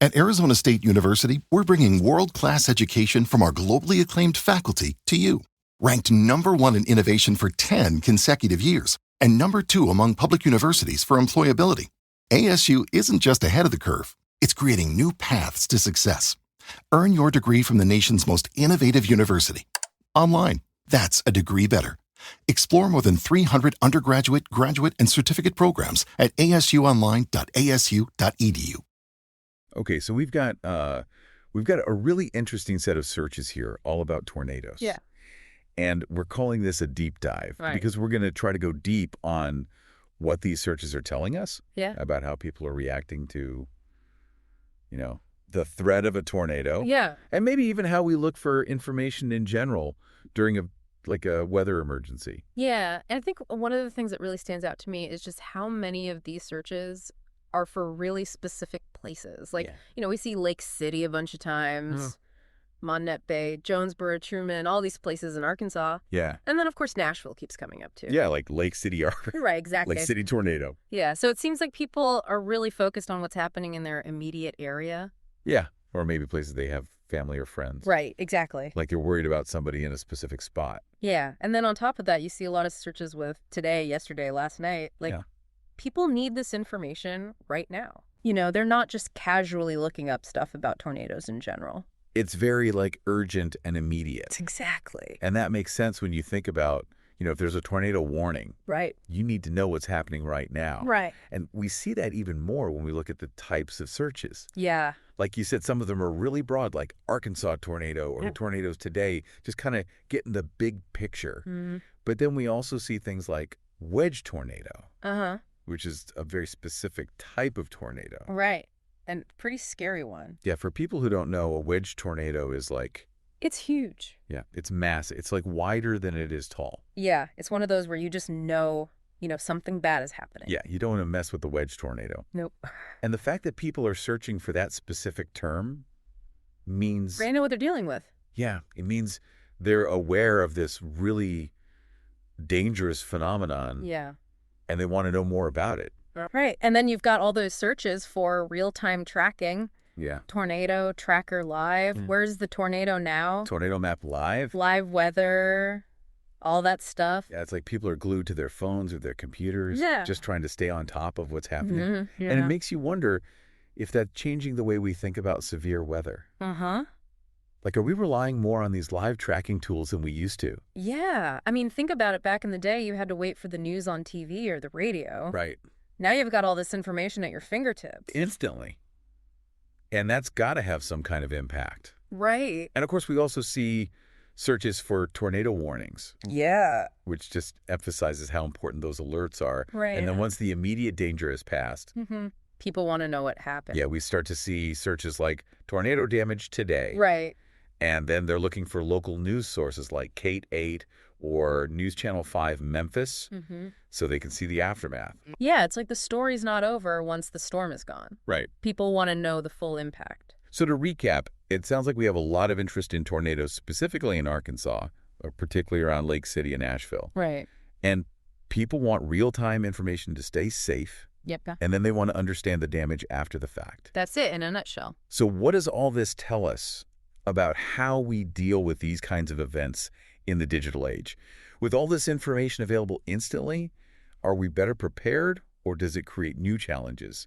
At Arizona State University, we're bringing world-class education from our globally acclaimed faculty to you. Ranked #1 in innovation for 10 consecutive years and #2 among public universities for employability, ASU isn't just ahead of the curve, it's creating new paths to success. Earn your degree from the nation's most innovative university. Online, that's a degree better. Explore more than 300 undergraduate, graduate, and certificate programs at asuonline.asu.edu. Okay, so we've got a really interesting set of searches here, all about tornadoes. Yeah. And we're calling this a deep dive because we're going to try to go deep on what these searches are telling us about how people are reacting to, the threat of a tornado. Yeah. And maybe even how we look for information in general during a weather emergency. Yeah. And I think one of the things that really stands out to me is just how many of these searches are for really specific places. Like, we see Lake City a bunch of times, Monette Bay, Jonesboro, Truman, all these places in Arkansas. Yeah. And then, of course, Nashville keeps coming up, too. Yeah, like Lake City. Right, exactly. Lake City tornado. Yeah, so it seems like people are really focused on what's happening in their immediate area. Yeah, or maybe places they have family or friends. Right, exactly. Like they're worried about somebody in a specific spot. Yeah, and then on top of that, you see a lot of searches with today, yesterday, last night. People need this information right now. They're not just casually looking up stuff about tornadoes in general. It's very urgent and immediate. Exactly. And that makes sense when you think about, if there's a tornado warning. Right. You need to know what's happening right now. Right. And we see that even more when we look at the types of searches. Yeah. Like you said, some of them are really broad, like Arkansas tornado or tornadoes today, just kind of getting the big picture. Mm-hmm. But then we also see things like wedge tornado. Uh-huh. Which is a very specific type of tornado. Right. And pretty scary one. Yeah, for people who don't know, a wedge tornado is it's huge. Yeah, it's massive. It's wider than it is tall. Yeah, it's one of those where you just know, something bad is happening. Yeah, you don't want to mess with the wedge tornado. Nope. And the fact that people are searching for that specific term means... They know what they're dealing with. Yeah, it means they're aware of this really dangerous phenomenon. Yeah. And they want to know more about it. Right. And then you've got all those searches for real-time tracking. Yeah. Tornado Tracker Live. Where's the tornado now? Tornado Map Live. Live weather. All that stuff. Yeah, it's like people are glued to their phones or their computers. Yeah. Just trying to stay on top of what's happening. Mm-hmm. Yeah. And it makes you wonder if that's changing the way we think about severe weather. Uh-huh. Are we relying more on these live tracking tools than we used to? Yeah. I mean, think about it. Back in the day, you had to wait for the news on TV or the radio. Right. Now you've got all this information at your fingertips. Instantly. And that's got to have some kind of impact. Right. And, of course, we also see searches for tornado warnings. Yeah. Which just emphasizes how important those alerts are. Right. And then once the immediate danger is passed, people want to know what happened. Yeah, we start to see searches like tornado damage today. Right. And then they're looking for local news sources like Kate 8 or News Channel 5 Memphis so they can see the aftermath. Yeah, it's like the story's not over once the storm is gone. Right. People want to know the full impact. So to recap, it sounds like we have a lot of interest in tornadoes, specifically in Arkansas, or particularly around Lake City and Nashville. Right. And people want real-time information to stay safe. Yep. And then they want to understand the damage after the fact. That's it in a nutshell. So what does all this tell us about how we deal with these kinds of events in the digital age? With all this information available instantly, are we better prepared, or does it create new challenges?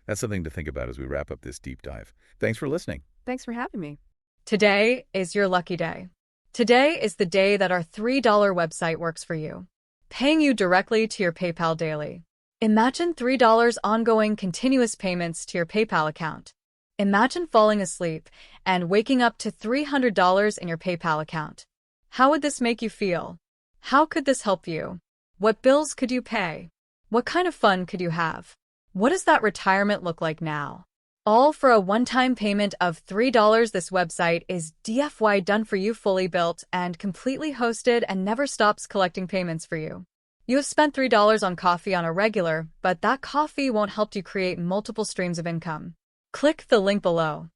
That's something to think about as we wrap up this deep dive. Thanks for listening. Thanks for having me. Today is your lucky day. Today is the day that our $3 website works for you, paying you directly to your PayPal daily. Imagine $3 ongoing continuous payments to your PayPal account. Imagine falling asleep and waking up to $300 in your PayPal account. How would this make you feel? How could this help you? What bills could you pay? What kind of fun could you have? What does that retirement look like now? All for a one-time payment of $3. This website is DFY done for you, fully built and completely hosted, and never stops collecting payments for you. You have spent $3 on coffee on a regular, but that coffee won't help you create multiple streams of income. Click the link below.